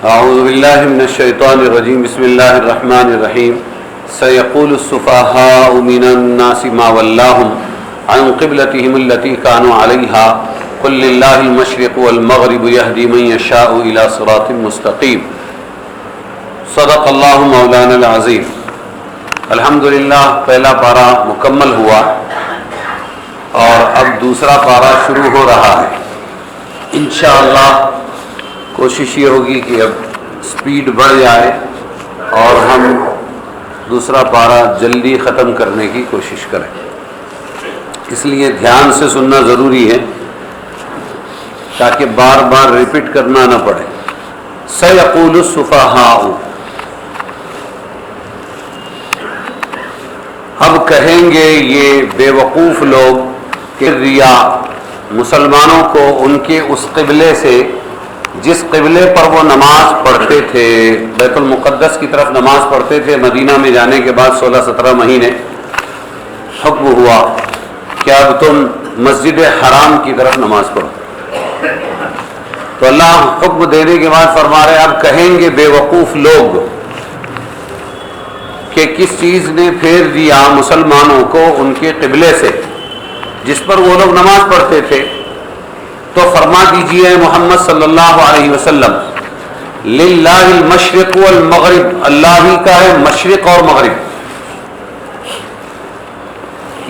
اعوذ باللہ من الشیطان الرجیم بسم اللہ الرحمن الرحیم سیقول السفہاء من الناس ما ولاہم عن قبلتہم التي كانوا علیہا قل للہ المشرق والمغرب یہدی من یشاء الى صراط مستقیم صدق اللہ مولانا العظیم۔ الحمدللہ پہلا پارہ مکمل ہوا اور اب دوسرا پارہ شروع ہو رہا ہے۔ انشاءاللہ کوشش یہ ہوگی کہ اب سپیڈ بڑھ جائے اور ہم دوسرا پارہ جلدی ختم کرنے کی کوشش کریں، اس لیے دھیان سے سننا ضروری ہے تاکہ بار بار ریپیٹ کرنا نہ پڑے۔ سیقول السفہاء، اب کہیں گے یہ بے وقوف لوگ کہ ریا مسلمانوں کو ان کے اس قبلے سے جس قبلے پر وہ نماز پڑھتے تھے، بیت المقدس کی طرف نماز پڑھتے تھے، مدینہ میں جانے کے بعد 16-17 مہینے حکم ہوا کہ اب تم مسجد حرام کی طرف نماز پڑھو، تو اللہ حکم دینے کے بعد فرما رہے اب کہیں گے بے وقوف لوگ کہ کس چیز نے پھیر دیا مسلمانوں کو ان کے قبلے سے جس پر وہ لوگ نماز پڑھتے تھے، تو فرما دیجئے محمد صلی اللہ علیہ وسلم للہ المشرق والمغرب، اللہ ہی کا ہے مشرق اور مغرب،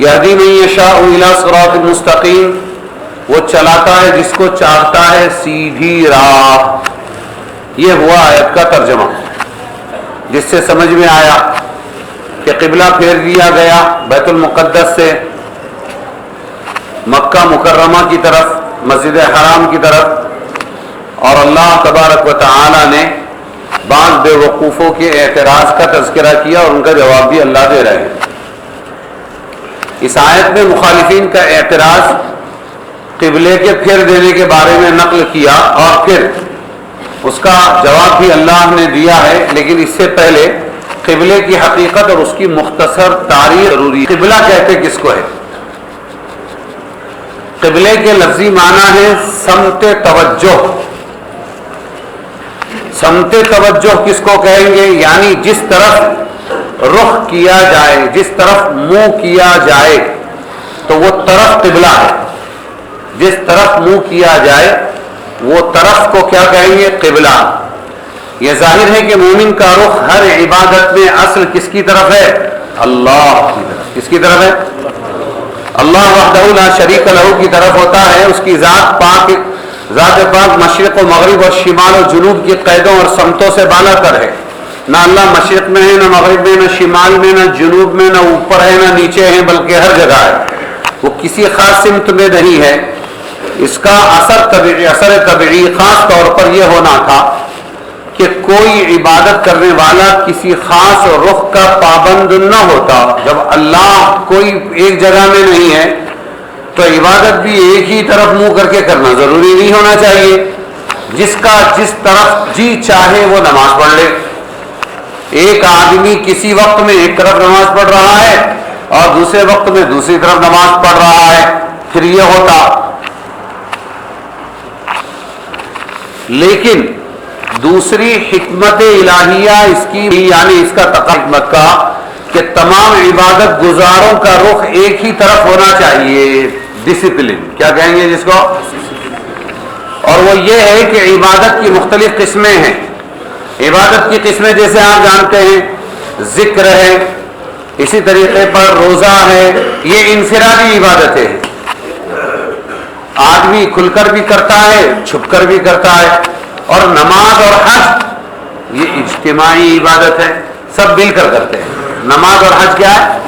یہدی من یشاء الی صراط مستقیم، وہ چلاتا ہے جس کو چاہتا ہے سیدھی راہ۔ یہ ہوا آیت کا ترجمہ، جس سے سمجھ میں آیا کہ قبلہ پھیر دیا گیا بیت المقدس سے مکہ مکرمہ کی طرف، مسجد حرام کی طرف، اور اللہ تبارک و تعالی نے بعض بے وقوفوں کے اعتراض کا تذکرہ کیا اور ان کا جواب بھی اللہ دے رہے ہیں۔ اس آیت میں مخالفین کا اعتراض قبلے کے پھیر دینے کے بارے میں نقل کیا اور پھر اس کا جواب بھی اللہ نے دیا ہے، لیکن اس سے پہلے قبلے کی حقیقت اور اس کی مختصر تاریخ ضروری ہے۔ قبلہ کہتے کس کو ہے؟ قبلے کے لفظی معنی ہے سمت توجہ۔ سمت توجہ کس کو کہیں گے؟ یعنی جس طرف رخ کیا جائے، جس طرف منہ کیا جائے تو وہ طرف قبلہ ہے، جس طرف منہ کیا جائے وہ طرف کو کیا کہیں گے؟ قبلہ۔ یہ ظاہر ہے کہ مومن کا رخ ہر عبادت میں اصل کس کی طرف ہے؟ اللہ کی طرف۔ کس کی طرف ہے؟ اللہ وحدہ لا شریک لہ کی طرف ہوتا ہے۔ اس کی ذات پاک مشرق و مغرب اور شمال و جنوب کی قیدوں اور سمتوں سے بالا تر ہے۔ نہ اللہ مشرق میں ہے، نہ مغرب میں، نہ شمال میں، نہ جنوب میں، نہ اوپر ہے، نہ نیچے ہے، بلکہ ہر جگہ ہے۔ وہ کسی خاص سمت میں نہیں ہے۔ اس کا اثر طبیعی خاص طور پر یہ ہونا تھا کہ کوئی عبادت کرنے والا کسی خاص رخ کا پابند نہ ہوتا۔ جب اللہ کوئی ایک جگہ میں نہیں ہے تو عبادت بھی ایک ہی طرف منہ کر کے کرنا ضروری نہیں ہونا چاہیے۔ جس کا جس طرف جی چاہے وہ نماز پڑھ لے۔ ایک آدمی کسی وقت میں ایک طرف نماز پڑھ رہا ہے اور دوسرے وقت میں دوسری طرف نماز پڑھ رہا ہے، پھر یہ ہوتا۔ لیکن دوسری حکمت الہیہ اس کی، یعنی اس کا حکمت کا کہ تمام عبادت گزاروں کا رخ ایک ہی طرف ہونا چاہیے، ڈسپلن کیا کہیں گے جس کو، اور وہ یہ ہے کہ عبادت کی مختلف قسمیں ہیں۔ عبادت کی قسمیں جیسے آپ جانتے ہیں ذکر ہے، اسی طریقے پر روزہ ہے، یہ انفرادی عبادتیں ہیں، آدمی کھل کر بھی کرتا ہے چھپ کر بھی کرتا ہے، اور نماز اور حج یہ اجتماعی عبادت ہے، سب مل کر کرتے ہیں۔ نماز اور حج کیا ہے؟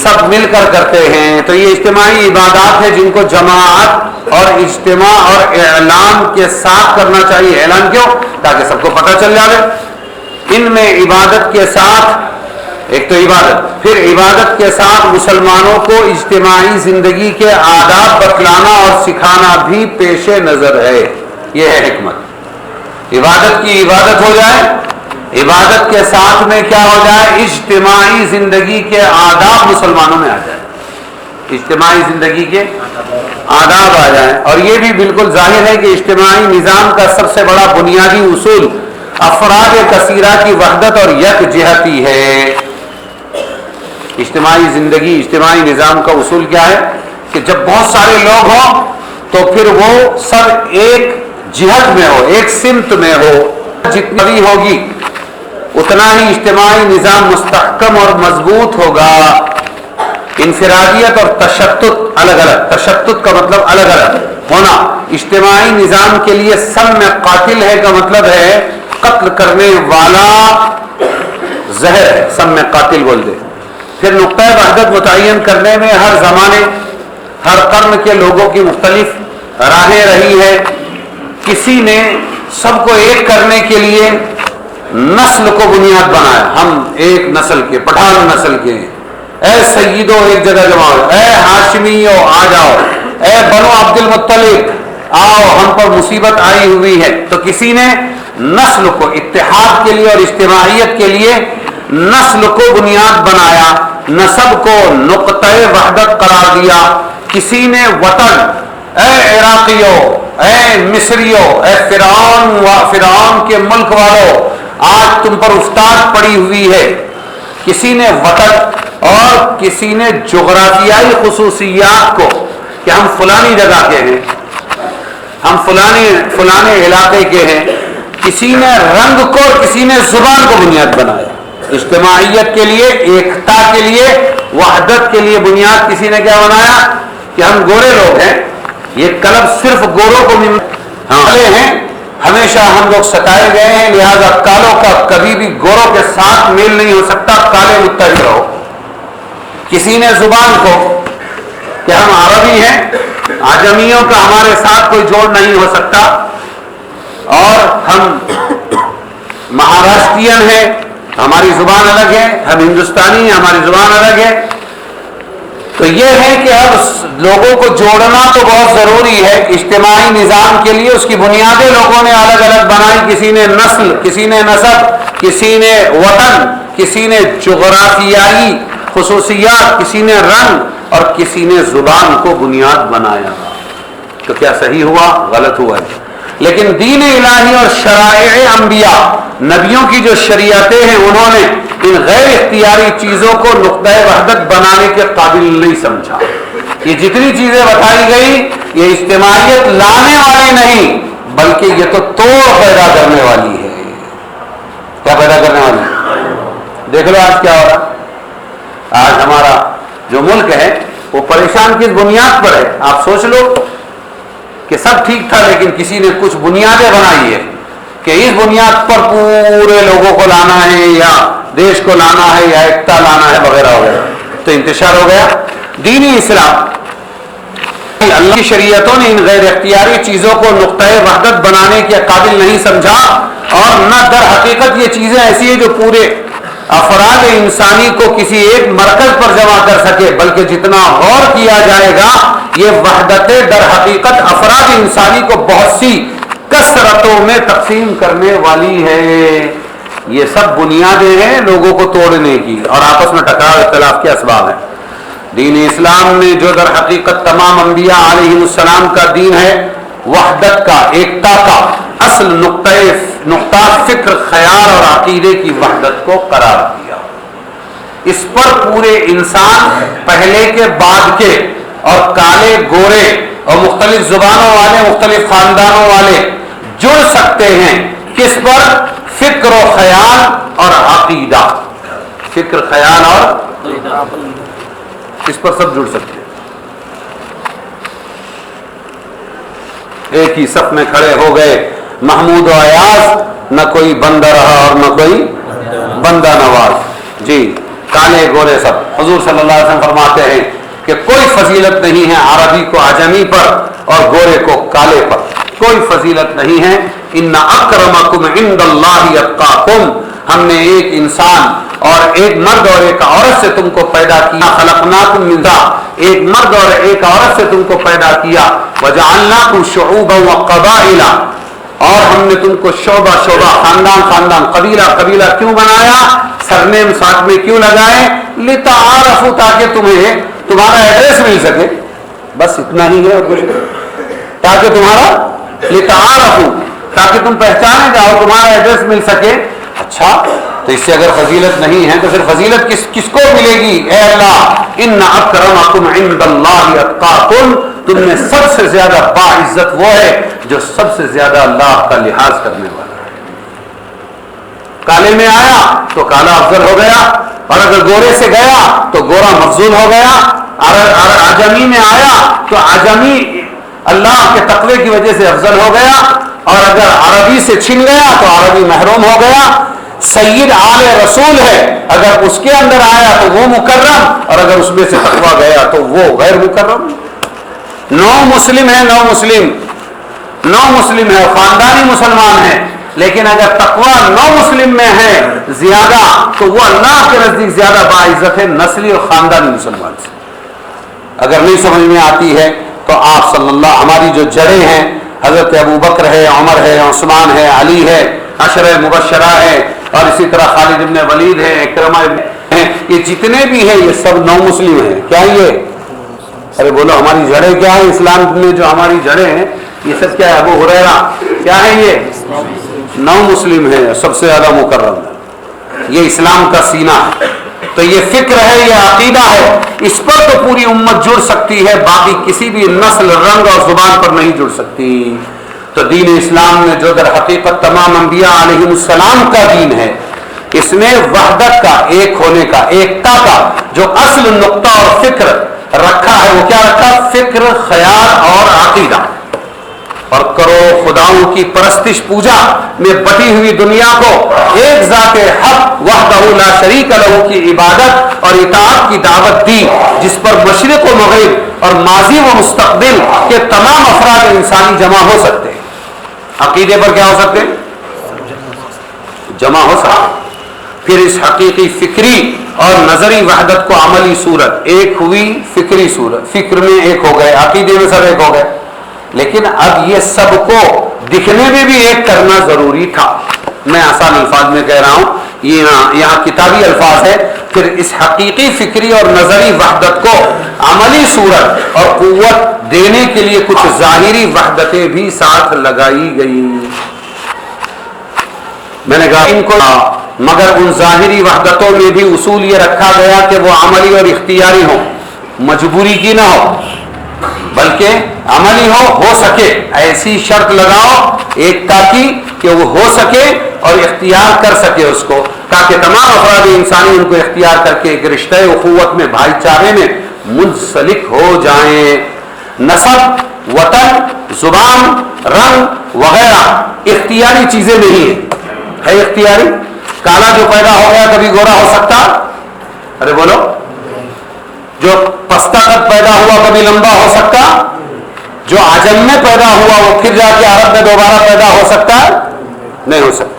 سب مل کر کرتے ہیں، تو یہ اجتماعی عبادات ہیں جن کو جماعت اور اجتماع اور اعلان کے ساتھ کرنا چاہیے۔ اعلان کیوں؟ تاکہ سب کو پتہ چل جائے۔ ان میں عبادت کے ساتھ ایک تو عبادت، پھر عبادت کے ساتھ مسلمانوں کو اجتماعی زندگی کے آداب بتلانا اور سکھانا بھی پیش نظر ہے۔ یہ ہے حکمت۔ عبادت کی عبادت ہو جائے، عبادت کے ساتھ میں کیا ہو جائے؟ اجتماعی زندگی کے آداب مسلمانوں میں آ جائے، اجتماعی زندگی کے آداب آ جائیں۔ اور یہ بھی بالکل ظاہر ہے کہ اجتماعی نظام کا سب سے بڑا بنیادی اصول افراد کثیرہ کی وحدت اور یکجہتی ہے۔ اجتماعی زندگی، اجتماعی نظام کا اصول کیا ہے کہ جب بہت سارے لوگ ہوں تو پھر وہ سب ایک جہت میں ہو، ایک سمت میں ہو، جتنی بھی ہوگی اتنا ہی اجتماعی نظام مستحکم اور مضبوط ہوگا۔ انفرادیت اور تشتت الگ الگ، تشتت کا مطلب الگ الگ ہونا، اجتماعی نظام کے لیے سم میں قاتل ہے کا مطلب ہے قتل کرنے والا زہر ہے، سم میں قاتل بول دے۔ پھر نقطۂ وحدت متعین کرنے میں ہر زمانے ہر قرن کے لوگوں کی مختلف راہیں رہی ہے۔ کسی نے سب کو ایک کرنے کے لیے نسل کو بنیاد بنایا، ہم ایک نسل کے، پٹھان نسل کے، اے سیدو ایک جگہ جمع ہو، اے ہاشمیو آ جاؤ، اے بنو عبد المطلب آؤ، ہم پر مصیبت آئی ہوئی ہے۔ تو کسی نے نسل کو اتحاد کے لیے اور اجتماعیت کے لیے نسل کو بنیاد بنایا، نسب کو نقطۂ وحدت قرار دیا۔ کسی نے وطن، اے عراقیو، اے مصریو، اے فرعون کے ملک والو، آج تم پر افتاد پڑی ہوئی ہے۔ کسی نے وطن اور کسی نے جغرافیائی خصوصیات کو کہ ہم فلانی جگہ کے ہیں، ہم فلانے علاقے کے ہیں۔ کسی نے رنگ کو اور کسی نے زبان کو بنیاد بنایا۔ اجتماعیت کے لیے، ایکتا کے لیے، وحدت کے لیے بنیاد کسی نے کیا بنایا کہ ہم گورے لوگ ہیں، یہ کلب صرف گوروں کو ہیں، ہمیشہ ہم لوگ ستائے گئے ہیں، لہذا کالوں کا کبھی بھی گوروں کے ساتھ میل نہیں ہو سکتا، کالے متحد رہو۔ کسی نے زبان کو کہ ہم عربی ہیں، عجمیوں کا ہمارے ساتھ کوئی جوڑ نہیں ہو سکتا، اور ہم مہاراشٹرین ہیں، ہماری زبان الگ ہے، ہم ہندوستانی ہیں، ہماری زبان الگ ہے۔ تو یہ ہے کہ اب لوگوں کو جوڑنا تو بہت ضروری ہے اجتماعی نظام کے لیے، اس کی بنیادیں لوگوں نے الگ الگ بنائی، کسی نے نسل، کسی نے نسب، کسی نے وطن، کسی نے جغرافیائی خصوصیات، کسی نے رنگ اور کسی نے زبان کو بنیاد بنایا۔ تو کیا صحیح ہوا؟ غلط ہوا ہے۔ لیکن دین الہی اور شرائع انبیاء، نبیوں کی جو شریعتیں ہیں، انہوں نے ان غیر اختیاری چیزوں کو نقطۂ وحدت بنانے کے قابل نہیں سمجھا۔ یہ جتنی چیزیں بتائی گئی یہ اجتماعیت لانے والی نہیں، بلکہ یہ تو توڑ پیدا کرنے والی ہے۔ کیا پیدا کرنے والی ہے؟ دیکھ لو آج کیا ہو رہا ہے۔ آج ہمارا جو ملک ہے وہ پریشان کس بنیاد پر ہے؟ آپ سوچ لو کہ سب ٹھیک تھا، لیکن کسی نے کچھ بنیادیں بنائی ہے کہ اس بنیاد پر پورے لوگوں کو لانا ہے، یا دیش کو لانا ہے، یا ایکتا لانا ہے، وغیرہ وغیرہ، تو انتشار ہو گیا۔ دینی اسلام، اللہ کی شریعتوں نے ان غیر اختیاری چیزوں کو نقطۂ وحدت بنانے کے قابل نہیں سمجھا، اور نہ در حقیقت یہ چیزیں ایسی ہیں جو پورے افراد انسانی کو کسی ایک مرکز پر جمع کر سکے، بلکہ جتنا غور کیا جائے گا یہ وحدت در حقیقت افراد انسانی کو بہت سی کثرتوں میں تقسیم کرنے والی ہے۔ یہ سب بنیادیں ہیں لوگوں کو توڑنے کی اور آپس میں ٹکراؤ اختلاف کے اسباب ہیں۔ دین اسلام میں جو در حقیقت تمام انبیاء علیہ السلام کا دین ہے، وحدت کا، ایکتا کا، اصل نقطہ فکر، خیال اور عقیدے کی وحدت کو قرار دیا۔ اس پر پورے انسان پہلے کے بعد کے اور کالے گورے اور مختلف زبانوں والے، مختلف خاندانوں والے جڑ سکتے ہیں۔ کس پر؟ فکر و خیال اور عقیدہ، فکر، خیال اور اس پر سب جڑ سکتے ہیں۔ ایک ہی صف میں کھڑے ہو گئے محمود و ایاز، نہ کوئی بندہ رہا اور نہ کوئی بندہ نواز۔ جی، کالے گورے سب۔ حضور صلی اللہ علیہ وسلم فرماتے ہیں کہ کوئی فضیلت نہیں ہے عربی کو عجمی پر اور گورے کو کالے پر، کوئی فضیلت نہیں ہے۔ ان اکرمکم عند اللہ اتقاکم، ہم نے ایک انسان اور ایک مرد اور ایک عورت سے تم کو پیدا کیا، خلقناکم من ذکر، ایک مرد اور ایک عورت سے تم کو پیدا کیا، وجعلناکم شعوبا وقبائل، اور ہم نے تم کو شعبہ شعبہ، خاندان خاندان، قبیلہ قبیلہ کیوں بنایا؟ سرنیم ساتھ میں کیوں لگائے؟ لتعارفوا، تاکہ تمہیں تمہارا ایڈریس مل سکے، بس اتنا ہی ہے اور کچھ نہیں، تاکہ تمہارا لتعارفوا، تاکہ تم پہچانے جاؤ، تمہارا ایڈریس مل سکے. اچھا تو اس سے اگر فضیلت نہیں ہے تو پھر فضیلت کس کو ملے گی؟ اے اللہ ان اکرمکم عند اللہ اتقاکم، تم میں سب سے زیادہ باعزت وہ ہے جو سب سے زیادہ اللہ کا لحاظ کرنے والا ہے. کالے میں آیا تو کالا افضل ہو گیا، اور اگر گورے سے گیا تو گورا مفضول ہو گیا. عجمی میں آیا تو عجمی اللہ کے تقوی کی وجہ سے افضل ہو گیا، اور اگر عربی سے چھن گیا تو عربی محروم ہو گیا. سید آل رسول ہے، اگر اس کے اندر آیا تو وہ مکرم، اور اگر اس میں سے تقوی گیا تو وہ غیر مکرم. نو مسلم ہے، نو مسلم ہے، خاندانی مسلمان ہے، لیکن اگر تقوی نو مسلم میں ہے زیادہ تو وہ اللہ کے نزدیک زیادہ باعزت ہے نسلی اور خاندانی مسلمان سے. اگر نہیں سمجھ میں آتی ہے تو آپ صلی اللہ، ہماری جو جڑیں ہیں حضرت ابو بکر ہے، عمر ہے، عثمان ہے، علی ہے، عشرہ مبشرہ ہے، اور اسی طرح خالد ابن ولید ہے، اکرمہ ابن ہیں، یہ جتنے بھی ہیں یہ سب نو مسلم ہیں. کیا یہ؟ ارے بولو ہماری جڑیں کیا ہیں؟ اسلام میں جو ہماری جڑیں ہیں یہ سب کیا ہے؟ ابو ہریرہ کیا ہے؟ یہ نو مسلم ہے، سب سے زیادہ مکرم ہے. یہ اسلام کا سینہ ہے. تو یہ فکر ہے، یہ عقیدہ ہے، اس پر تو پوری امت جڑ سکتی ہے، باقی کسی بھی نسل، رنگ اور زبان پر نہیں جڑ سکتی. تو دین اسلام میں جو در حقیقت تمام انبیاء علیہ السلام کا دین ہے، اس میں وحدت کا، ایک ہونے کا، ایکتا کا جو اصل نقطہ اور فکر رکھا ہے وہ کیا رکھا؟ فکر، خیال اور عقیدہ. اور کرو خداؤں کی پرستش پوجا میں بٹی ہوئی دنیا کو ایک ذات حق وحدہ لا شریک لہ کی عبادت اور اطاعت کی دعوت دی، جس پر مشرق و مغرب اور ماضی و مستقبل کے تمام افراد انسانی جمع ہو سکتے ہیں. عقیدے پر کیا ہو سکتے؟ جمع ہو سکتے. پھر اس حقیقی فکری اور نظری وحدت کو عملی صورت، ایک ہوئی فکری صورت، فکر میں ایک ہو گئے، عقیدے میں سب ایک ہو گئے. لیکن اب یہ سب کو دکھنے میں بھی ایک کرنا ضروری تھا. میں آسان الفاظ میں کہہ رہا ہوں، یہاں کتابی الفاظ ہے. پھر اس حقیقی فکری اور نظری وحدت کو عملی صورت اور قوت دینے کے لیے کچھ ظاہری وحدتیں بھی ساتھ لگائی گئی. میں نے کہا ان کو، مگر ان ظاہری وحدتوں میں بھی اصول یہ رکھا گیا کہ وہ عملی اور اختیاری ہو، مجبوری کی نہ ہو، بلکہ عملی ہو سکے. ایسی شرط لگاؤ ایکتا کی کہ وہ ہو سکے اور اختیار کر سکے اس کو، تاکہ تمام افراد انسانی ان کو اختیار کر کے ایک رشتہ اخوت میں، بھائی چارے میں منسلک ہو جائیں. نسب، وطن، زبان، رنگ وغیرہ اختیاری چیزیں نہیں ہیں. ہے اختیاری؟ کالا جو پیدا ہو گیا کبھی گورا ہو سکتا؟ ارے بولو. جو پستہ قد پیدا ہوا کبھی لمبا ہو سکتا؟ جو عجم میں پیدا ہوا وہ پھر جا کے عرب میں دوبارہ پیدا ہو سکتا؟ نہیں ہو سکتا.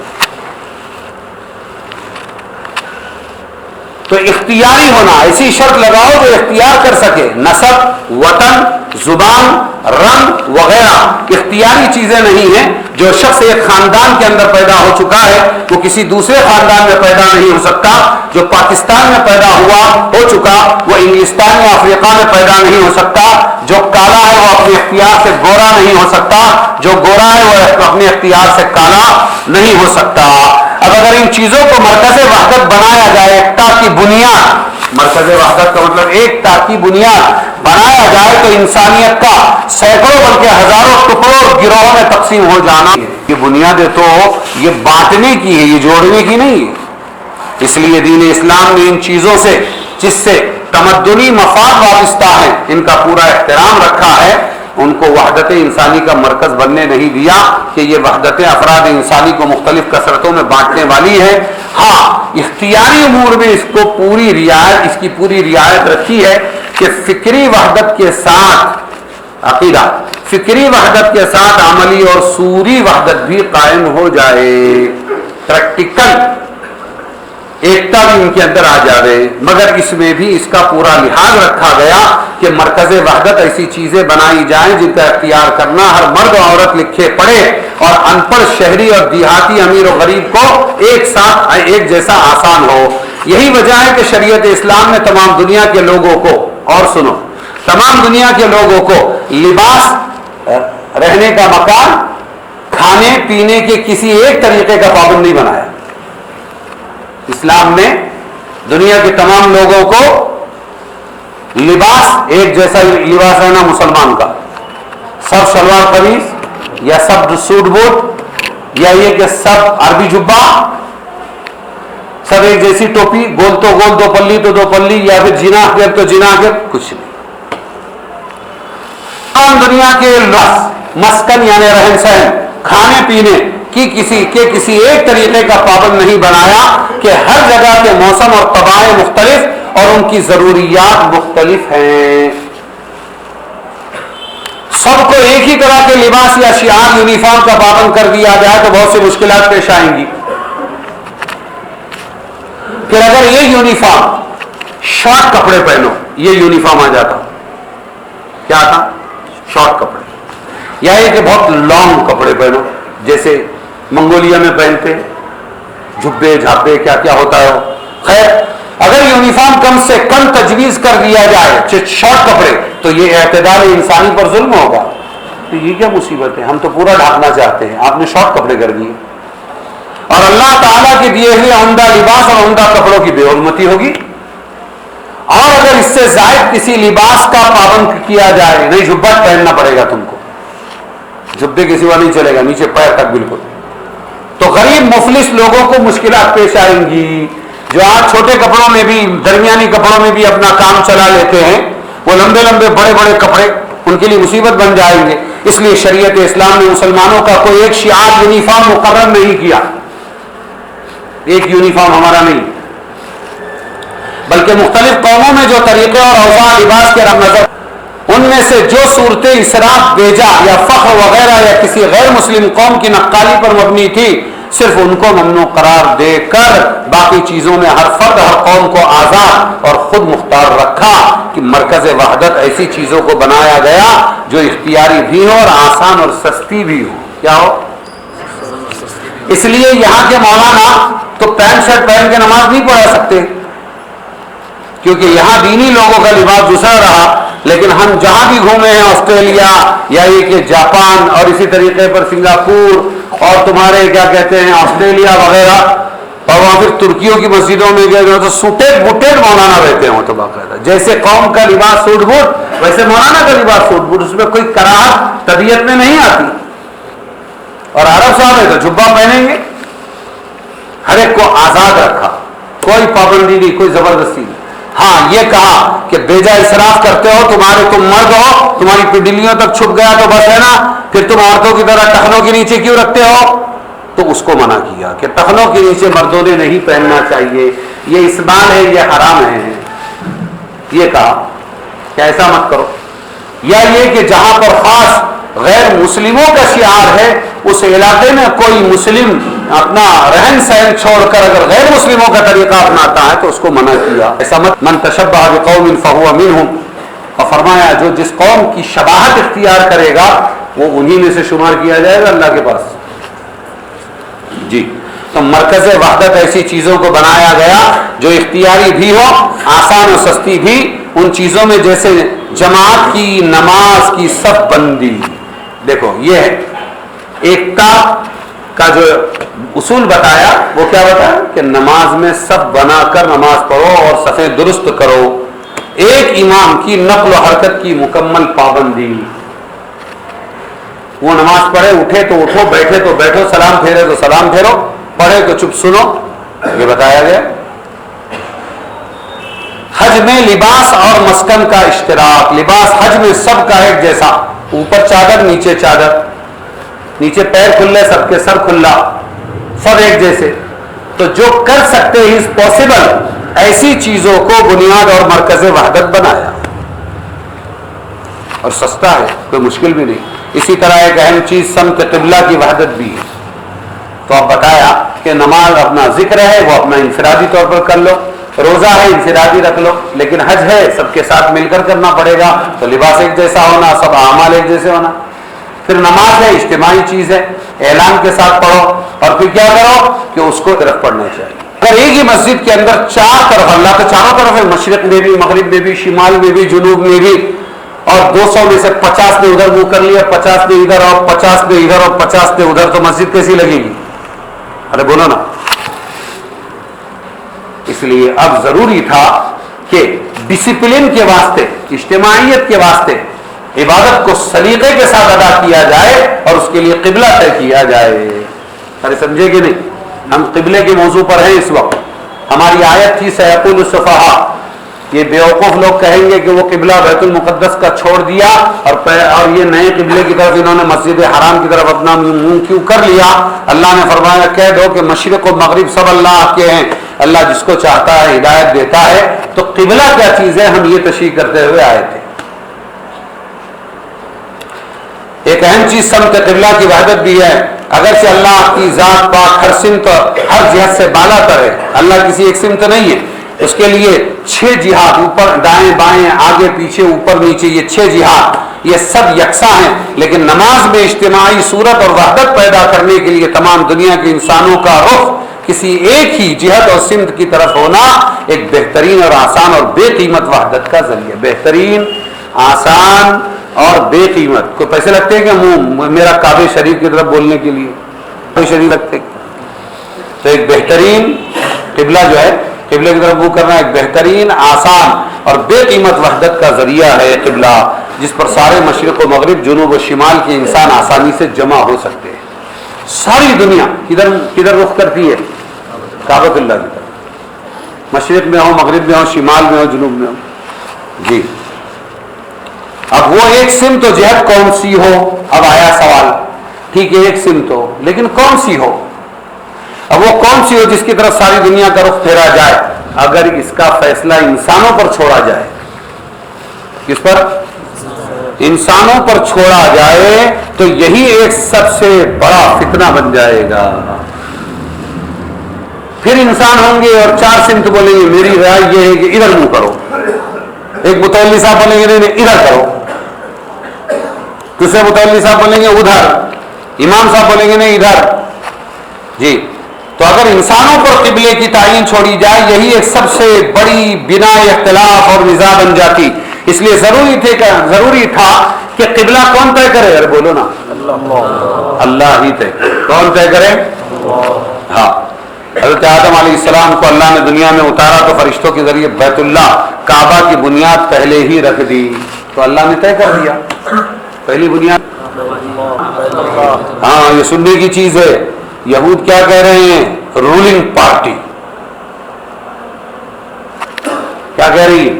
تو اختیاری ہونا، ایسی شرط لگاؤ جو اختیار کر سکے. نسب، وطن، زبان، رنگ وغیرہ اختیاری چیزیں نہیں ہیں. جو شخص ایک خاندان کے اندر پیدا ہو چکا ہے وہ کسی دوسرے خاندان میں پیدا نہیں ہو سکتا. جو پاکستان میں پیدا ہو چکا وہ انگلستان یا افریقہ میں پیدا نہیں ہو سکتا. جو کالا ہے وہ اپنے اختیار سے گورا نہیں ہو سکتا. جو گورا ہے وہ اپنے اختیار سے کالا نہیں ہو سکتا. اب اگر ان چیزوں کو مرکز وحدت بنایا جائے، ایکتا کی بنیاد، مرکز وحدت کا مطلب ایکتا کی بنیاد بنایا جائے، تو انسانیت کا سینکڑوں بلکہ ہزاروں ٹکڑوں اور گروہوں میں تقسیم ہو جانا، یہ بنیادیں تو یہ بانٹنے کی ہے، یہ جوڑنے کی نہیں ہے. اس لیے دین اسلام نے ان چیزوں سے جس سے تمدنی مفاد وابستہ ہیں ان کا پورا احترام رکھا ہے. ان کو وحدت انسانی کا مرکز بننے نہیں دیا کہ یہ وحدت افراد انسانی کو مختلف کثرتوں میں بانٹنے والی ہے. ہاں اختیاری امور میں اس کی پوری رعایت رکھی ہے کہ فکری وحدت کے ساتھ عقیدہ، فکری وحدت کے ساتھ عملی اور صوری وحدت بھی قائم ہو جائے. پریکٹیکل ایکتا بھی ان کے اندر آ جائے. مگر اس میں بھی اس کا پورا لحاظ رکھا گیا کہ مرکز وحدت ایسی چیزیں بنائی جائیں جن کا اختیار کرنا ہر مرد و عورت لکھے پڑھے اور ان پڑھ شہری اور دیہاتی، امیر و غریب کو ایک ساتھ ایک جیسا آسان ہو. یہی وجہ ہے کہ شریعت اسلام نے تمام دنیا کے لوگوں کو، اور سنو، تمام دنیا کے لوگوں کو لباس، رہنے کا مکان، کھانے پینے کے کسی ایک طریقے کا پابند نہیں بنایا. اسلام میں دنیا کے تمام لوگوں کو لباس ایک جیسا لباس ہے نا مسلمان کا, سب شلوار قمیص یا سب سوٹ بوٹ یا یہ کہ سب عربی جبہ, سب ایک جیسی ٹوپی, گول تو گول, دو پلی تو دو پلی, یا پھر جنا گر تو جنا گر, کچھ نہیں. دنیا کے مسکن یعنی رہن سہن, کھانے پینے کی کسی ایک طریقے کا پابند نہیں بنایا کہ ہر جگہ کے موسم اور طبائع مختلف اور ان کی ضروریات مختلف ہیں. سب کو ایک ہی طرح کے لباس یا شعار یونیفارم کا پابند کر دیا جائے تو بہت سی مشکلات پیش آئیں گی. پھر اگر یہ یونیفارم شارٹ کپڑے پہنو, یہ یونیفارم آ جاتا, کیا تھا؟ شارٹ کپڑے, یا یہ کہ بہت لانگ کپڑے پہنو جیسے منگولیا میں پہنتے, جھبے جھاپے کیا کیا ہوتا ہے. خیر, اگر یونیفارم کم سے کم تجویز کر دیا جائے شارٹ کپڑے, تو یہ اعتدال انسانی پر ظلم ہوگا. تو یہ کیا مصیبت ہے, ہم تو پورا ڈھانپنا چاہتے ہیں, آپ نے شارٹ کپڑے کر دیے. اور اللہ تعالیٰ کے دیے ہوئے عمدہ لباس اور عمدہ کپڑوں کی بے حرمتی ہوگی. اور اگر اس سے زائد کسی لباس کا پابند کیا جائے, نہیں جھبا پہننا پڑے گا تم کو, جھبے کے سوا نہیں چلے گا, نیچے پیر تک بالکل, تو غریب مفلس لوگوں کو مشکلات پیش آئیں گی. جو آج چھوٹے کپڑوں میں بھی, درمیانی کپڑوں میں بھی اپنا کام چلا لیتے ہیں, وہ لمبے لمبے بڑے بڑے کپڑے ان کے لیے مصیبت بن جائیں گے. اس لیے شریعت اسلام نے مسلمانوں کا کوئی ایک شعار یونیفارم مقرر نہیں کیا. ایک یونیفارم ہمارا نہیں, بلکہ مختلف قوموں میں جو طریقے اور اوزار لباس کے رنگ نظر, ان میں سے جو صورتیں اسراف, بیجا یا فخر وغیرہ یا کسی غیر مسلم قوم کی نقالی پر مبنی تھی, صرف ان کو ممنوع قرار دے کر باقی چیزوں میں ہر فرد ہر قوم کو آزاد اور خود مختار رکھا کہ مرکز وحدت ایسی چیزوں کو بنایا گیا جو اختیاری بھی ہو اور آسان اور سستی بھی ہو. کیا ہو؟ اس لیے یہاں کے مولانا تو پینٹ شرٹ پہن کے نماز نہیں پڑھا سکتے, کیونکہ یہاں دینی لوگوں کا لباس دوسرا رہا. لیکن ہم جہاں بھی گھومے ہیں, آسٹریلیا یا یہ کہ جاپان اور اسی طریقے پر سنگاپور اور تمہارے کیا کہتے ہیں آسٹریلیا وغیرہ, اور وہاں پھر ترکیوں کی مسجدوں میں گئے تو سوٹیڈ بوٹیڈ مولانا رہتے ہیں. وہ تو باقاعدہ جیسے قوم کا لباس سوٹ بوٹ, ویسے مولانا کا لباس سوٹ بوٹ, اس میں کوئی کراہت طبیعت میں نہیں آتی. اور عرب صاحب ہے تو جبہ پہنیں گے, ہر ایک کو آزاد رکھا, کوئی پابندی نہیں, کوئی زبردستی نہیں. ہاں یہ کہا کہ بیجا اسراف کرتے ہو, تم مرد ہو, تمہاری پنڈلیوں تک چھپ گیا تو بس ہے نا, پھر تم عورتوں کی طرح ٹخنوں کے نیچے کیوں رکھتے ہو, تو اس کو منع کیا کہ ٹخنوں کے نیچے مردوں نے نہیں پہننا چاہیے, یہ اسبال ہے, یہ حرام ہے. یہ کہا کہ ایسا مت کرو. یا یہ کہ جہاں پر خاص غیر مسلموں کا شعار ہے, اس علاقے میں کوئی مسلم اپنا رہن سہن چھوڑ کر اگر غیر مسلموں کا طریقہ اپناتا ہے تو اس کو منع کیا. ایسا مت, من تشبہ بقوم فہو منہم, اور فرمایا جو جس قوم کی شباہت اختیار کرے گا وہ انہی میں سے شمار کیا جائے گا اللہ کے پاس. جی, تو مرکز وحدت ایسی چیزوں کو بنایا گیا جو اختیاری بھی ہو, آسان و سستی بھی. ان چیزوں میں جیسے جماعت کی, نماز کی صف بندی. دیکھو یہ ہے ایکتا کا جو اصول بتایا, وہ کیا بتایا کہ نماز میں صف بنا کر نماز پڑھو اور صفیں درست کرو. ایک امام کی نقل و حرکت کی مکمل پابندی. وہ نماز پڑھے, اٹھے تو اٹھو, بیٹھے تو بیٹھو, سلام پھیرے تو سلام پھیرو, پڑھے تو چپ سنو, یہ بتایا گیا. حج میں لباس اور مسکن کا اشتراک. لباس حج میں سب کا ایک جیسا, اوپر چادر نیچے چادر, نیچے پیر کھلے, سب کے سر کھلا, سب ایک جیسے. تو جو کر سکتے ہی پاسبل ایسی چیزوں کو بنیاد اور مرکز وحدت بنایا, اور سستا ہے, کوئی مشکل بھی نہیں. اسی طرح ایک اہم چیز سمت قبلہ کی وحدت بھی ہے. تو اب بتایا کہ نماز اپنا ذکر ہے, وہ اپنا انفرادی طور پر کر لو, روزہ ہے انفرادی رکھ لو, لیکن حج ہے سب کے ساتھ مل کر کرنا پڑے گا, تو لباس ایک جیسا ہونا, سب اعمال ایک جیسے ہونا. پھر نماز ہے اجتماعی چیز ہے, اعلان کے ساتھ پڑھو, اور پھر کیا کرو کہ اس کو طرف پڑھنا چاہیے. اگر ایک ہی مسجد کے اندر چار طرف, اللہ تو چاروں طرف ہے, مشرق میں بھی, مغرب میں بھی, شمال میں بھی, جنوب میں بھی, اور 200 میں سے 50 نے ادھر منہ کر لیا، 50 نے ادھر اور 50 نے ادھر اور 50 نے ادھر، تو مسجد کیسی لگے گی؟ ارے بولو نا. اس لیے اب ضروری تھا کہ ڈسپلن کے واسطے، اجتماعیت کے واسطے عبادت کو سلیقے کے ساتھ ادا کیا جائے اور اس کے لیے قبلہ طے کیا جائے. ارے سمجھے کہ نہیں؟ ہم قبلے کے موضوع پر ہیں اس وقت. ہماری آیت تھی سیقول السفہاء، یہ بیوقوف لوگ کہیں گے کہ وہ قبلہ بیت المقدس کا چھوڑ دیا اور یہ نئے قبلے کی طرف انہوں نے مسجد حرام کی طرف اپنا منہ کیوں کر لیا. اللہ نے فرمایا کہہ دو کہ مشرق و مغرب سب اللہ کے ہیں، اللہ جس کو چاہتا ہے ہدایت دیتا ہے. تو قبلہ کیا چیز ہے ہم یہ تشریح کرتے ہوئے آئے تھے. ایک اہم چیز سمت قبلہ کی وحدت بھی ہے. اگرچہ اللہ کی ذات پاک ہر سمت ہر جہت سے بالا تر ہے، اللہ کسی ایک سمت نہیں ہے. اس کے لیے 6 جہات، اوپر دائیں بائیں آگے پیچھے اوپر نیچے، یہ 6 جہات یہ سب یکساں ہیں. لیکن نماز میں اجتماعی صورت اور وحدت پیدا کرنے کے لیے تمام دنیا کے انسانوں کا رخ کسی ایک ہی جہت اور سمت کی طرف ہونا ایک بہترین اور آسان اور بے قیمت وحدت کا ذریعہ. بہترین، آسان اور بے قیمت. کوئی پیسے لگتے ہیں کہ میرا کعبہ شریف کی طرف بولنے کے لیے کوئی شریف لگتے؟ تو ایک بہترین قبلہ جو ہے، قبلے کی طرف منہ کرنا ایک بہترین، آسان اور بے قیمت وحدت کا ذریعہ ہے قبلہ، جس پر سارے مشرق و مغرب، جنوب و شمال کے انسان آسانی سے جمع ہو سکتے ہیں. ساری دنیا کدھر رخ کرتی ہے؟ کعبۃ اللہ کی طرف. مشرق میں ہو، مغرب میں ہو، شمال میں ہو، جنوب میں ہو. جی اب وہ ایک سمت و جہت کون سی ہو؟ اب آیا سوال. ٹھیک ہے ایک سمت ہو، لیکن کون سی ہو؟ اب وہ کون سی ہو جس کی طرف ساری دنیا کا رخ پھیرا جائے؟ اگر اس کا فیصلہ انسانوں پر چھوڑا جائے. کس پر؟ انسانوں پر چھوڑا جائے تو یہی ایک سب سے بڑا فتنہ بن جائے گا. پھر انسان ہوں گے اور 4 سمت بولیں گے میری رائے یہ ہے کہ ادھر منہ کرو. ایک متولی صاحب بولیں گے نہیں ادھر کرو، دوسرے متولی صاحب بولیں گے ادھر، امام صاحب بولیں گے نہیں ادھر. جی تو اگر انسانوں پر قبلے کی تعین چھوڑی جائے یہی ایک سب سے بڑی بنا اختلاف اور نزاع بن جاتی. اس لیے ضروری تھا کہ قبلہ کون طے کرے؟ ارے بولو نا، اللہ ہی طے. کون طے کرے؟ ہاں. حضرت آدم علیہ السلام کو اللہ نے دنیا میں اتارا تو فرشتوں کے ذریعے بیت اللہ کعبہ کی بنیاد پہلے ہی رکھ دی. تو اللہ نے طے کر دیا پہلی بنیاد. ہاں یہ سننے کی چیز ہے. یہود کیا کہہ رہے ہیں؟ رولنگ پارٹی کیا کہہ رہی ہے؟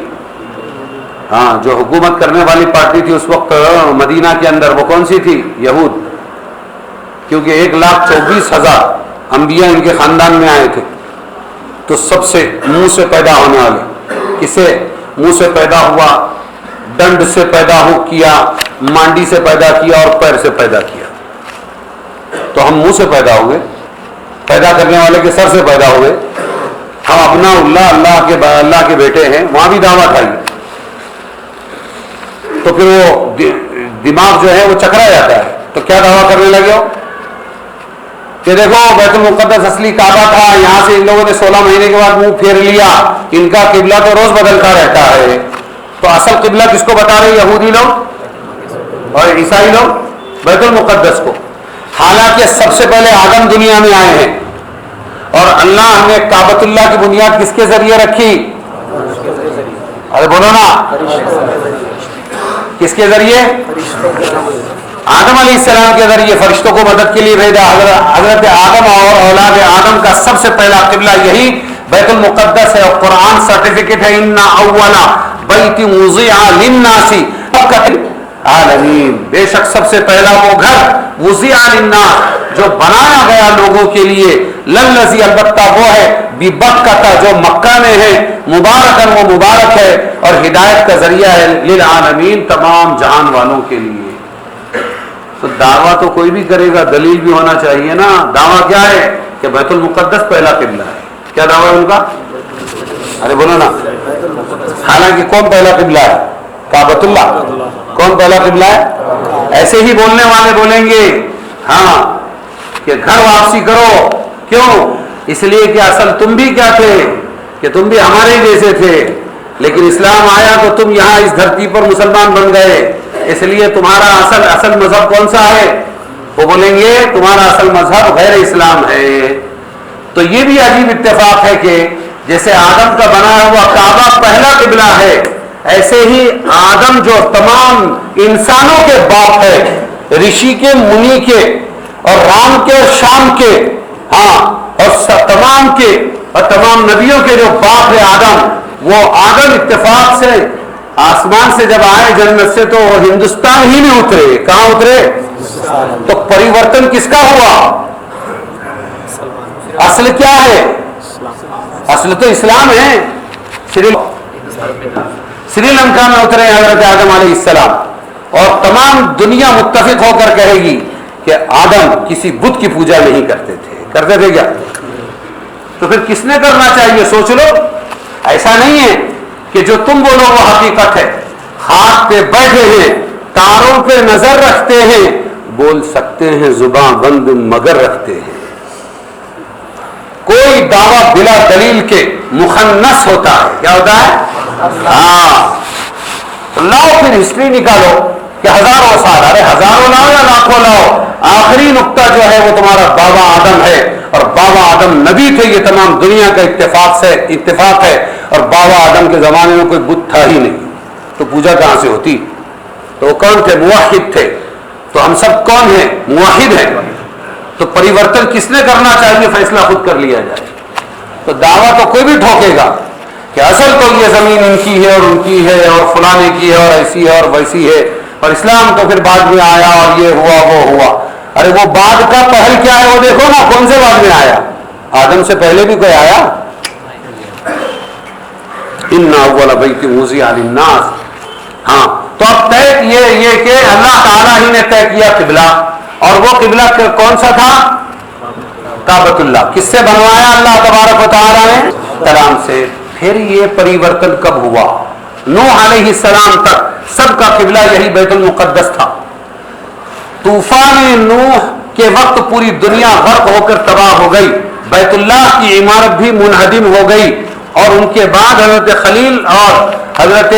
ہاں جو حکومت کرنے والی پارٹی تھی اس وقت مدینہ کے اندر وہ کون سی تھی؟ یہود. کیونکہ 1,24,000 انبیاء ان کے خاندان میں آئے تھے. تو سب سے منہ سے پیدا ہونے والے کسے منہ سے پیدا ہوا؟ ڈنڈ سے پیدا کیا، مانڈی سے پیدا کیا اور پیر سے پیدا کیا. تو ہم منہ سے پیدا ہوئے، پیدا کرنے والے کے سر سے پیدا ہوئے. ہم اپنا اللہ کے بیٹے ہیں، وہاں بھی دعویٰ تھا. تو پھر وہ دماغ جو ہے وہ چکرا جاتا ہے. تو کیا دعویٰ کرنے لگے ہو کہ دیکھو بیت المقدس اصلی کعبہ تھا، یہاں سے ان لوگوں نے 16 مہینے کے بعد منہ پھیر لیا، ان کا قبلہ تو روز بدلتا رہتا ہے. تو اصل قبلہ کس کو بتا رہے؟ یہودی لوگ اور عیسائی لوگ بیت المقدس کو. حالانکہ سب سے پہلے آدم دنیا میں آئے ہیں اور اللہ نے کعبۃ اللہ کی بنیاد کس کے ذریعے رکھی؟ ارے بولو نا، کس کے ذریعے؟ آدم علیہ السلام کے ذریعے. فرشتوں کو مدد کے لیے بھیجا. حضرت آدم اور اولاد آدم کا سب سے پہلا قبلہ یہی بیت المقدس ہے. اور قرآن سرٹیفکیٹ ہے ان اول بیت وضع للناس عالمین. بے شک سب سے پہلا وہ گھر وضع للناس جو بنایا گیا لوگوں کے لیے، للذی البتہ وہ ہے ببکہ جو مکہ میں ہے، مبارکن وہ مبارک ہے اور ہدایت کا ذریعہ ہے، للعالمین تمام جہان والوں کے لیے. تو دعویٰ تو کوئی بھی کرے گا، دلیل بھی ہونا چاہیے نا. دعویٰ کیا ہے؟ کہ بیت المقدس پہلا قبلہ ہے. کیا دعویٰ ہے ان کا؟ ارے بولو نا. حالانکہ کون پہلا قبلہ ہے؟ کعبۃ اللہ. کون پہلا قبلہ ہے؟ ایسے ہی بولنے والے بولیں گے ہاں کہ گھر واپسی کرو. کیوں؟ اس لیے کہ اصل تم بھی کیا تھے؟ کہ تم بھی ہمارے جیسے تھے. لیکن اسلام آیا تو تم یہاں اس دھرتی پر مسلمان بن گئے، اس لیے تمہارا اصل مذہب کون سا ہے؟ وہ بولیں گے تمہارا اصل مذہب غیر اسلام ہے۔ تو یہ بھی عجیب اتفاق ہے کہ جیسے آدم کا بنایا ہوا کعبہ پہلا قبلہ ہے، ایسے ہی آدم جو تمام انسانوں کے باپ ہے، رشی کے، منی کے، اور رام کے اور شام کے، اور تمام کے اور تمام نبیوں کے جو باپ ہے آدم، وہ آدم اتفاق سے آسمان سے جب آئے جنت سے تو وہ ہندوستان ہی میں اترے۔ کہاں اترے؟ تو پریورتن کس کا ہوا؟ اصل کیا ہے؟ اصل تو اسلام ہے۔ سری لنکا میں اترے حضرت آدم علیہ السلام، اور تمام دنیا متفق ہو کر کہے گی کہ آدم کسی بت کی پوجا نہیں کرتے تھے۔ کرتے تھے کیا؟ تو پھر کس نے کرنا چاہیے؟ سوچ لو۔ ایسا نہیں ہے کہ جو تم بولو وہ حقیقت ہے۔ ہاتھ پہ بیٹھے ہیں، تاروں پہ نظر رکھتے ہیں، بول سکتے ہیں زباں بند مگر رکھتے ہیں۔ کوئی دعویٰ بلا دلیل کے مخنث ہوتا ہے۔ کیا ہوتا ہے؟ لاؤ پھر ہسٹری نکالو کہ ہزاروں سال، ارے ہزاروں لاؤ یا لاکھوں لاؤ، آخری نقطہ جو ہے وہ تمہارا بابا آدم ہے، اور بابا آدم نبی تھے، یہ تمام دنیا کا اتفاق ہے، اور بابا آدم کے زمانے میں کوئی بت تھا ہی نہیں، تو پوجا کہاں سے ہوتی؟ تو وہ کون تھے؟ موحد تھے۔ تو ہم سب کون ہیں؟ موحد ہیں۔ تو پریورتن کس نے کرنا چاہیے؟ فیصلہ خود کر لیا جائے۔ تو دعویٰ تو کوئی بھی ٹھوکے گا کہ اصل تو یہ زمین ان کی ہے اور ان کی ہے اور فلانے کی ہے اور ایسی ہے اور ویسی ہے، اور اسلام تو پھر بعد میں آیا اور یہ ہوا وہ ہوا۔ ارے وہ بعد کا پہل کیا ہے وہ دیکھو نا، کون سے بعد میں آیا؟ آدم سے پہلے بھی کوئی آیا؟ ان اول بیت وضع للناس۔ ہاں، تو اب طے یہ کہ اللہ تعالیٰ ہی نے طے کیا قبلہ، اور وہ قبلہ کون سا تھا؟ کعبۃ اللہ۔ کس سے بنوایا اللہ تبارک و تعالیٰ نے؟ کلام سے۔ پھر یہ پریورتن کب ہوا؟ نوح علیہ السلام تک سب کا قبلہ یہی بیت المقدس تھا۔ طوفان نوح کے وقت پوری دنیا غرق ہو کر تباہ ہو گئی، بیت اللہ کی عمارت بھی منہدم ہو گئی، اور ان کے بعد حضرت خلیل اور حضرت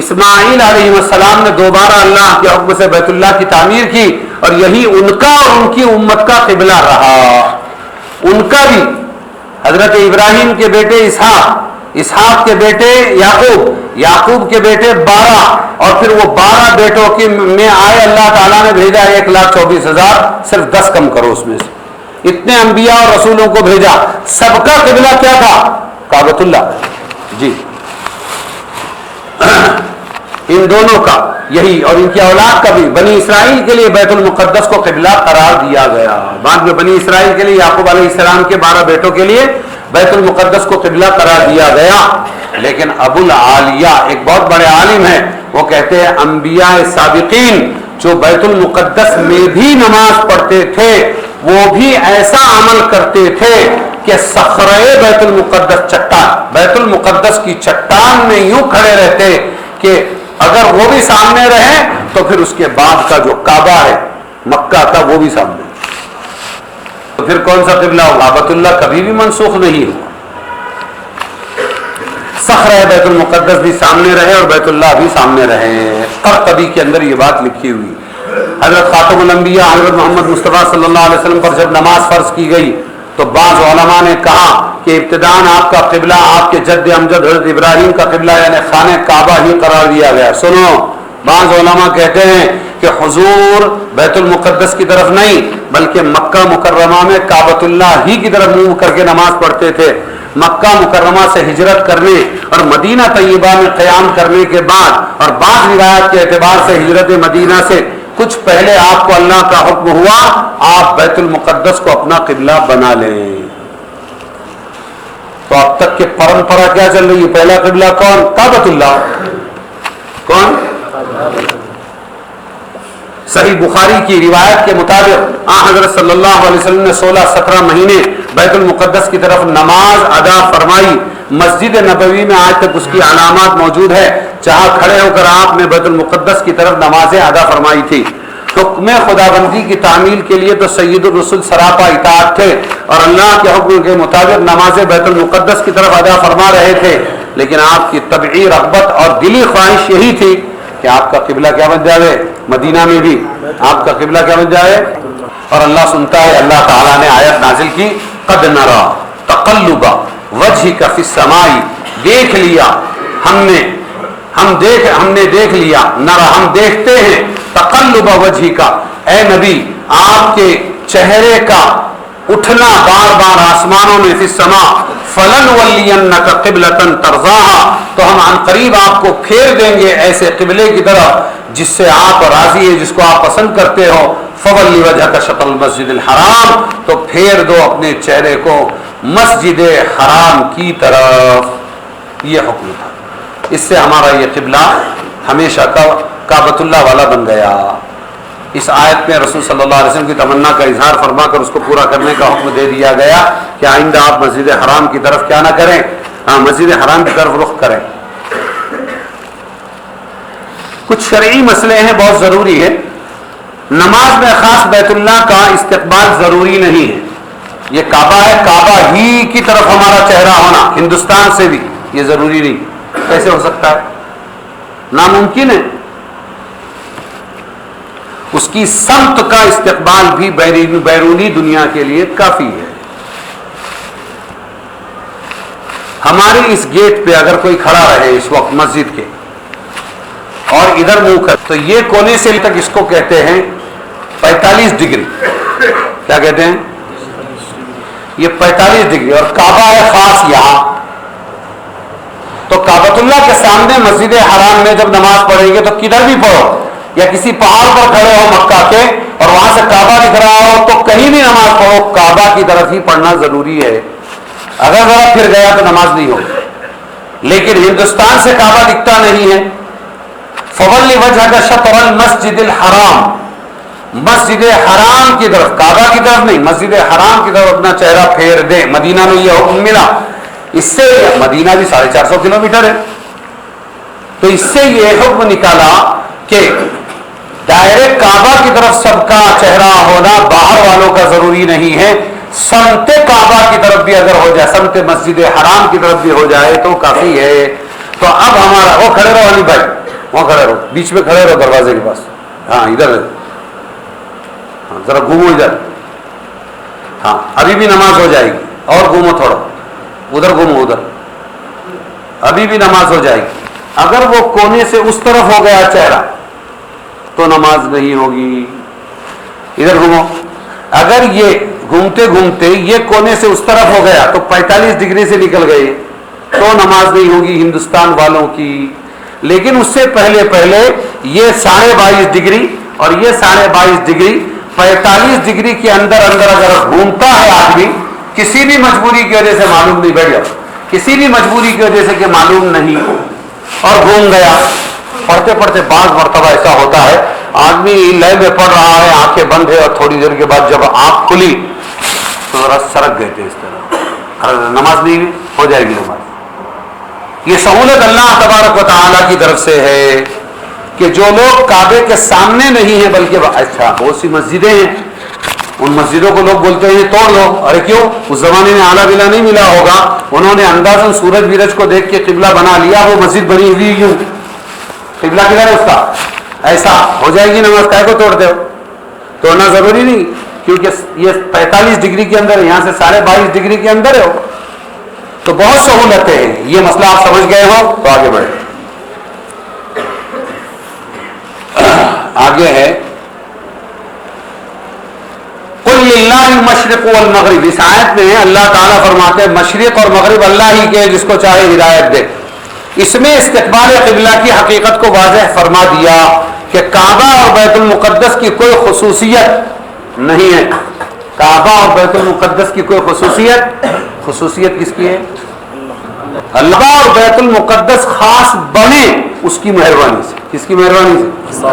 اسماعیل علیہ السلام نے دوبارہ اللہ کے حکم سے بیت اللہ کی تعمیر کی، اور یہی ان کا اور ان کی امت کا قبلہ رہا۔ ان کا بھی حضرت ابراہیم کے بیٹے اسحاق کے بیٹے یعقوب کے بیٹے 12، اور پھر وہ 12 بیٹوں کی میں آئے اللہ تعالیٰ نے بھیجا 1,24,000، صرف 10 کم کرو اس میں سے، اتنے انبیاء اور رسولوں کو بھیجا۔ سب کا قبلہ کیا تھا؟ کعبۃ اللہ۔ جی، ان دونوں کا یہی، اور ان کی اولاد کا بھی، بنی اسرائیل کے لیے بیت المقدس کو قبلہ قرار دیا گیا۔ بعد میں بنی اسرائیل کے لیے یعقوب علیہ السلام کے 12 بیٹوں کے لیے بیت المقدس کو قبلہ قرار دیا گیا۔ لیکن ابو العالیہ ایک بہت بڑے عالم ہیں، وہ کہتے ہیں انبیاء سابقین جو بیت المقدس میں بھی نماز پڑھتے تھے وہ بھی ایسا عمل کرتے تھے کہ صخرہ بیت المقدس کی چٹان میں یوں کھڑے رہتے کہ اگر وہ بھی سامنے رہے تو پھر اس کے بعد کا جو کعبہ ہے مکہ کا وہ بھی سامنے۔ تو پھر کون سا قبلہ ہوگا؟ بیت اللہ کبھی بھی منسوخ نہیں ہوا، صخرہ بیت المقدس بھی سامنے رہے اور بیت اللہ بھی سامنے رہے۔ قرطبی کے اندر یہ بات لکھی ہوئی۔ حضرت خاتم الانبیاء حضرت محمد مصطفیٰ صلی اللہ علیہ وسلم پر جب نماز فرض کی گئی تو بعض علماء نے کہا کہ ابتداءً آپ کا قبلہ آپ کے جد امجد حضرت ابراہیم کا قبلہ یعنی خانہ کعبہ ہی قرار دیا گیا۔ سنو، بعض علماء کہتے ہیں کہ حضور بیت المقدس کی طرف نہیں بلکہ مکہ مکرمہ میں کعبۃ اللہ ہی کی طرف منہ کر کے نماز پڑھتے تھے۔ مکہ مکرمہ سے ہجرت کرنے اور مدینہ طیبہ میں قیام کرنے کے بعد اور بعض روایات کے اعتبار سے ہجرت مدینہ سے کچھ پہلے آپ کو اللہ کا حکم ہوا آپ بیت المقدس کو اپنا قبلہ بنا لیں۔ تو اب تک کے پرمپرا کیا چل رہی ہے؟ پہلا قبلہ کون؟ کعبۃ اللہ۔ کون؟ صحیح بخاری کی روایت کے مطابق حضرت صلی اللہ علیہ وسلم نے 16-17 مہینے بیت المقدس کی طرف نماز ادا فرمائی۔ مسجد نبوی میں آج تک اس کی علامات موجود ہے جہاں کھڑے ہو کر آپ نے بیت المقدس کی طرف نمازیں ادا فرمائی تھی۔ حکم خداوندی کی تعمیل کے لیے تو سید الرسل سراپا اطاعت تھے اور اللہ کے حکم کے مطابق نمازیں بیت المقدس کی طرف ادا فرما رہے تھے، لیکن آپ کی طبعی رغبت اور دلی خواہش یہی تھی کہ آپ کا قبلہ کیا بن جائے؟ مدینہ میں بھی آپ کا قبلہ کیا بن جائے؟ اور اللہ سنتا ہے، اللہ تعالیٰ نے آیت نازل کی، قد نرا تقلب وجهک فی السماء، دیکھ لیا ہم نے دیکھ لیا، نرا ہم دیکھتے ہیں، تقلب وجهک، اے نبی آپ کے چہرے کا اٹھنا بار بار آسمانوں میں، فی السماء فلنولینک قبلۃ ترضاها، تو ہم عن قریب آپ کو پھیر دیں گے ایسے قبلے کی طرف جس سے آپ راضی ہیں، جس کو آپ پسند کرتے ہو، فولی وجهک شطر المسجد الحرام، تو پھیر دو اپنے چہرے کو مسجد حرام کی طرف۔ یہ حکم تھا، اس سے ہمارا یہ قبلہ ہمیشہ کا کعبۃ اللہ والا بن گیا۔ اس آیت میں رسول صلی اللہ علیہ وسلم کی تمنا کا اظہار فرما کر اس کو پورا کرنے کا حکم دے دیا گیا کہ آئندہ آپ مسجد حرام کی طرف کیا نہ کریں، مسجد حرام کی طرف رخ کریں۔ کچھ شرعی مسئلے ہیں، بہت ضروری ہے۔ نماز میں خاص بیت اللہ کا استقبال ضروری نہیں ہے، یہ کعبہ ہے، کعبہ ہی کی طرف ہمارا چہرہ ہونا، ہندوستان سے بھی یہ ضروری نہیں۔ کیسے ہو سکتا ہے؟ ناممکن ہے۔ اس کی سمت کا استقبال بھی بیرونی دنیا کے لیے کافی ہے۔ ہماری اس گیٹ پہ اگر کوئی کھڑا رہے اس وقت مسجد کے اور ادھر منہ کر، تو یہ کونے سے تک اس کو کہتے ہیں 45 ڈگری۔ کیا کہتے ہیں؟ یہ 45 ڈگری، اور کعبہ ہے خاص یہاں، تو کعبۃ اللہ کے سامنے مسجد حرام میں جب نماز پڑھیں گے تو کدھر بھی پڑھو، یا کسی پہاڑ پر کھڑے ہو مکہ کے اور وہاں سے کعبہ دکھ رہا ہو تو کہیں بھی نماز پڑھو، کعبہ کی طرف ہی پڑھنا ضروری ہے۔ اگر ذرا پھر گیا تو نماز نہیں ہوگی۔ لیکن ہندوستان سے کعبہ دکھتا نہیں ہے، فولی وجهک شطر المسجد الحرام، مسجد حرام کی طرف، کعبہ کی طرف نہیں، مسجد حرام کی طرف اپنا چہرہ پھیر دے۔ مدینہ میں یہ حکم ملا، اس سے مدینہ بھی 450 کلومیٹر ہے، تو اس سے یہ حکم نکالا کہ ڈائریکٹ کعبہ کی طرف سب کا چہرہ ہونا باہر والوں کا ضروری نہیں ہے، سمت کعبہ کی طرف بھی اگر ہو جائے، سمت مسجد حرام کی طرف بھی ہو جائے تو کافی ہے۔ تو اب ہمارا، وہ کھڑے رہو علی بھائی، وہاں کھڑے رہو، بیچ میں کھڑے رہو دروازے کے پاس، ہاں ادھر ذرا گھومو ادھر، ہاں ابھی بھی نماز ہو جائے گی، اور گھومو تھوڑا ادھر، گھومو ادھر، ابھی بھی نماز ہو جائے گی۔ اگر وہ کونے سے اس طرف ہو گیا چہرہ تو نماز نہیں ہوگی۔ ادھر گھومو، اگر یہ گھومتے گھومتے یہ کونے سے اس طرف ہو گیا تو 45 ڈگری سے نکل گئے تو نماز نہیں ہوگی ہندوستان والوں کی۔ لیکن اس سے پہلے یہ 22.5 ڈگری اور یہ 22.5 ڈگری، 45 ڈگری کے اندر اگر گھومتا ہے آدمی، کسی بھی مجبوری کی وجہ سے، معلوم نہیں، بیٹھ جاؤ، کسی بھی مجبوری کی وجہ سے کہ معلوم نہیں، اور گھوم گیا، پڑھتے پڑھتے بعض مرتبہ ایسا ہوتا ہے آدمی لے میں پڑھ رہا ہے، آنکھیں بند ہے، اور تھوڑی دیر کے بعد جب آنکھ کھلی تو ذرا سرک گئے تھے اس طرح، نماز نہیں ہو جائے گی نماز۔ یہ سہولت اللہ تبارک و تعالیٰ کی طرف سے ہے کہ جو لوگ کعبے کے سامنے نہیں ہیں بلکہ، اچھا بہت سی مسجدیں ہیں، ان مسجدوں کو لوگ بولتے ہیں توڑ لو، ارے کیوں؟ اس زمانے میں آلہ بلا نہیں ملا ہوگا، انہوں نے اندازاً سورج ویرج کو دیکھ کے قبلہ بنا لیا، وہ مسجد بنی ہوئی کیوں؟ قبلہ کدھر ہے اس کا؟ ایسا ہو جائے گی نماز، کائے کو توڑتے ہو؟ توڑنا ضروری نہیں، کیونکہ یہ 45 ڈگری کے اندر، یہاں سے 22.5 ڈگری کے اندر ہو، تو بہت سہولتیں ہیں۔ یہ مسئلہ آپ سمجھ گئے ہو تو آگے بڑھیں۔ آگے ہے قل للہ المشرق والمغرب، اس آیت میں اللہ تعالیٰ فرماتے ہیں مشرق اور مغرب اللہ ہی کے، جس کو چاہے ہدایت دے۔ اس میں استقبال قبلہ کی حقیقت کو واضح فرما دیا کہ کعبہ اور بیت المقدس کی کوئی خصوصیت نہیں ہے۔ کعبہ اور بیت المقدس کی کوئی خصوصیت کس کی ہے؟ اللہ۔ اور بیت المقدس خاص بنے اس کی مہربانی سے۔ کس کی مہربانی سے؟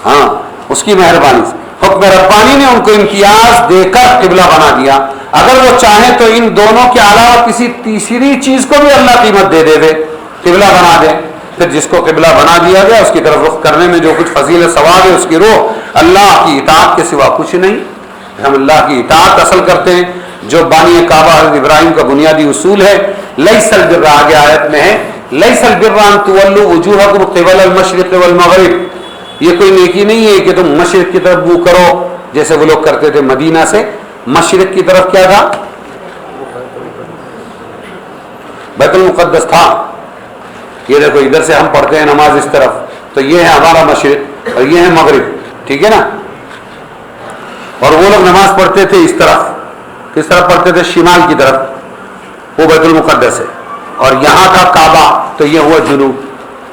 ہاں، اس کی مہربانی سے۔ حکم ربانی نے ان کو امتیاز دے کر قبلہ بنا دیا۔ اگر وہ چاہیں تو ان دونوں کے علاوہ کسی تیسری چیز کو بھی اللہ قیمت دے دے قبلہ بنا دے، پھر جس کو قبلہ بنا دیا گیا اس کی طرف رخ کرنے میں جو کچھ فضیلت ثواب ہے اس کی روح اللہ کی اطاعت کے سوا کچھ نہیں۔ ہم اللہ کی اطاعت اصل کرتے ہیں، جو بانی کعبہ حضرت ابراہیم کا بنیادی اصول ہے. لیس البر آگے آیت میں ہے لیس البر ان تولوا وجوہکم قبل المشرق والمغرب. یہ کوئی نیکی نہیں ہے کہ تم مشرق کی طرف منہ کرو جیسے وہ لوگ کرتے تھے. مدینہ سے مشرق کی طرف کیا تھا؟ بیت المقدس تھا. یہ دیکھو ادھر سے ہم پڑھتے ہیں نماز اس طرف تو یہ ہے ہمارا مشرق اور یہ ہے مغرب, ٹھیک ہے نا. اور وہ لوگ نماز پڑھتے تھے اس طرف, کس طرف پڑھتے تھے؟ شمال کی طرف, وہ بیت المقدس ہے. اور یہاں تھا کعبہ تو یہ ہوا جنوب,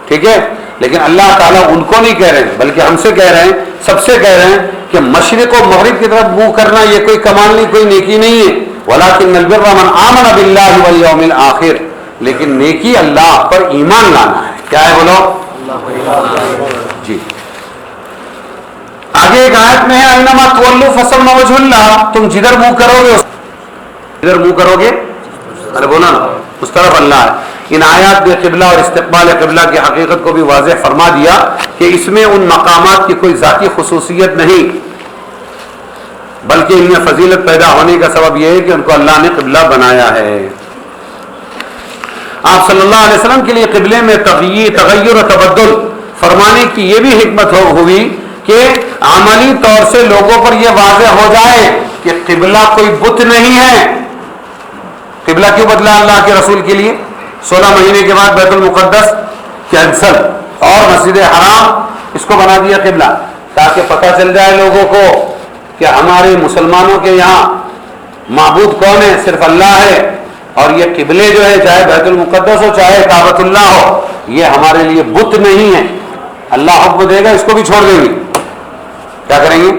ٹھیک ہے. لیکن اللہ تعالیٰ ان کو نہیں کہہ رہے ہیں بلکہ ہم سے کہہ رہے ہیں, سب سے کہہ رہے ہیں کہ مشرق و مغرب کی طرف منہ کرنا یہ کوئی کمال نہیں, کوئی نیکی نہیں ہے. وَلَٰكِنَّ الْبِرَّ مَنْ آمَنَ بِاللَّهِ وَالْيَوْمِ الْآخِرِ. لیکن نیکی اللہ پر ایمان لانا ہے. کیا ہے بولو جی. آگے ایک آیت میں ہے اَيْنَمَا تُوَلُّوا فَثَمَّ وَجْهُ اللَّهِ. تم جدھر منہ کرو گے جدھر منہ کرو گے, ارے بولا نا, اس طرف اللہ ہے. ان آیات میں قبلہ اور استقبال قبلہ کی حقیقت کو بھی واضح فرما دیا کہ اس میں ان مقامات کی کوئی ذاتی خصوصیت نہیں بلکہ ان میں فضیلت پیدا ہونے کا سبب یہ ہے کہ ان کو اللہ نے قبلہ بنایا ہے. آپ صلی اللہ علیہ وسلم کے لیے قبلے میں تغیر و تبدل فرمانے کی یہ بھی حکمت ہوئی کہ عملی طور سے لوگوں پر یہ واضح ہو جائے کہ قبلہ کوئی بت نہیں ہے. قبلہ کیوں بدلا اللہ کے رسول کے لیے؟ 16 مہینے کے بعد بیت المقدس کینسل اور مسجد حرام اس کو بنا دیا قبلہ, تاکہ پتہ چل جائے لوگوں کو کہ ہمارے مسلمانوں کے یہاں معبود کون ہے؟ صرف اللہ ہے. اور یہ قبلے جو ہے چاہے بیت المقدس ہو چاہے کعبۃ اللہ ہو, یہ ہمارے لیے بت نہیں ہے. اللہ حکم دے گا اس کو بھی چھوڑ دیں گے. کیا کریں گے؟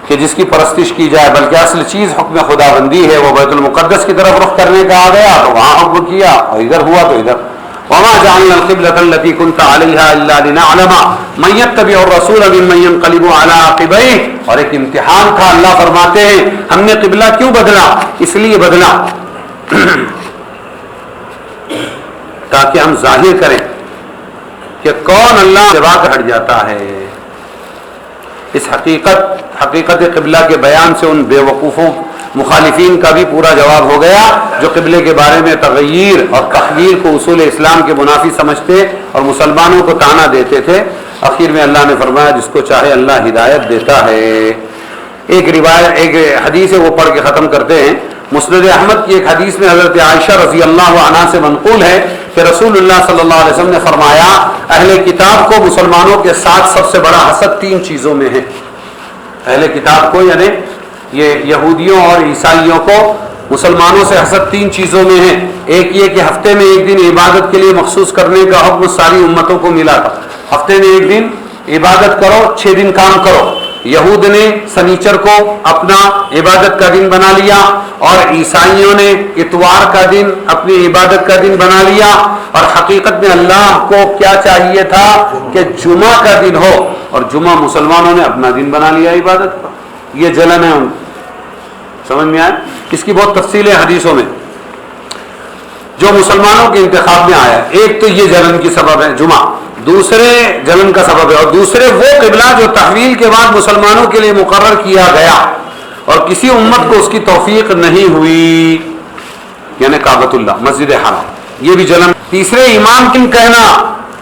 کہ جس کی پرستش کی جائے, بلکہ اصل چیز حکم خدا بندی ہے. وہ بیت المقدس کی طرف رخ کرنے کا آ گیا تو وہاں حکم کیا, اور ادھر ہوا تو ادھر. وما جعلنا القبلة التي كنت عليها الا لنعلم من يتبع الرسول ممن ينقلب على عقبيه. اور ایک امتحان تھا. اللہ فرماتے ہیں ہم نے قبلہ کیوں بدلا؟ اس لیے بدلا تاکہ ہم ظاہر کریں کہ کون اللہ سے بات ہٹ جاتا ہے. اس حقیقت قبلہ کے بیان سے ان بے وقوفوں مخالفین کا بھی پورا جواب ہو گیا جو قبلے کے بارے میں تغیر اور تخییر کو اصول اسلام کے منافی سمجھتے اور مسلمانوں کو طعنہ دیتے تھے. آخر میں اللہ نے فرمایا جس کو چاہے اللہ ہدایت دیتا ہے. ایک حدیث ہے وہ پڑھ کے ختم کرتے ہیں. مسند احمد کی ایک حدیث میں حضرت عائشہ رضی اللہ عنہا سے منقول ہے کہ رسول اللہ صلی اللہ علیہ وسلم نے فرمایا اہل کتاب کو مسلمانوں کے ساتھ سب سے بڑا حسد 3 چیزوں میں ہے. اہل کتاب کو یعنی یہ یہودیوں اور عیسائیوں کو مسلمانوں سے حسد 3 چیزوں میں ہے. ایک یہ کہ ہفتے میں ایک دن عبادت کے لیے مخصوص کرنے کا حکم ساری امتوں کو ملا تھا. ہفتے میں ایک دن عبادت کرو, 6 دن کام کرو. یہود نے سنیچر کو اپنا عبادت کا دن بنا لیا اور عیسائیوں نے اتوار کا دن اپنی عبادت کا دن بنا لیا. اور حقیقت میں اللہ کو کیا چاہیے تھا کہ جمعہ کا دن ہو, اور جمعہ مسلمانوں نے اپنا دن بنا لیا عبادت کا. یہ جلن ہے ان سمجھ میں آئے. اس کی بہت تفصیل ہے حدیثوں میں جو مسلمانوں کے انتخاب میں آیا. ایک تو یہ جلن کی سبب ہے جمعہ, دوسرے جلن کا سبب ہے, اور دوسرے وہ قبلہ جو تحویل کے بعد مسلمانوں کے لیے مقرر کیا گیا اور کسی امت کو اس کی توفیق نہیں ہوئی, یعنی کعبۃ اللہ مسجد حرام. یہ بھی جلن. تیسرے ایمان کن کہنا,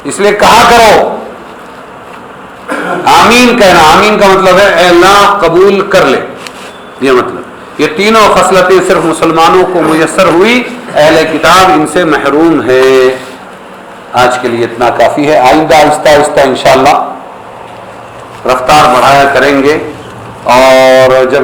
اس لیے کہا کرو آمین کہنا. آمین کا مطلب ہے اے اللہ قبول کر لے, یہ مطلب. یہ تینوں خصلتیں صرف مسلمانوں کو میسر ہوئی, اہل کتاب ان سے محروم ہے. آج کے لیے اتنا کافی ہے. آئندہ آہستہ آہستہ انشاءاللہ رفتار بڑھایا کریں گے, اور جب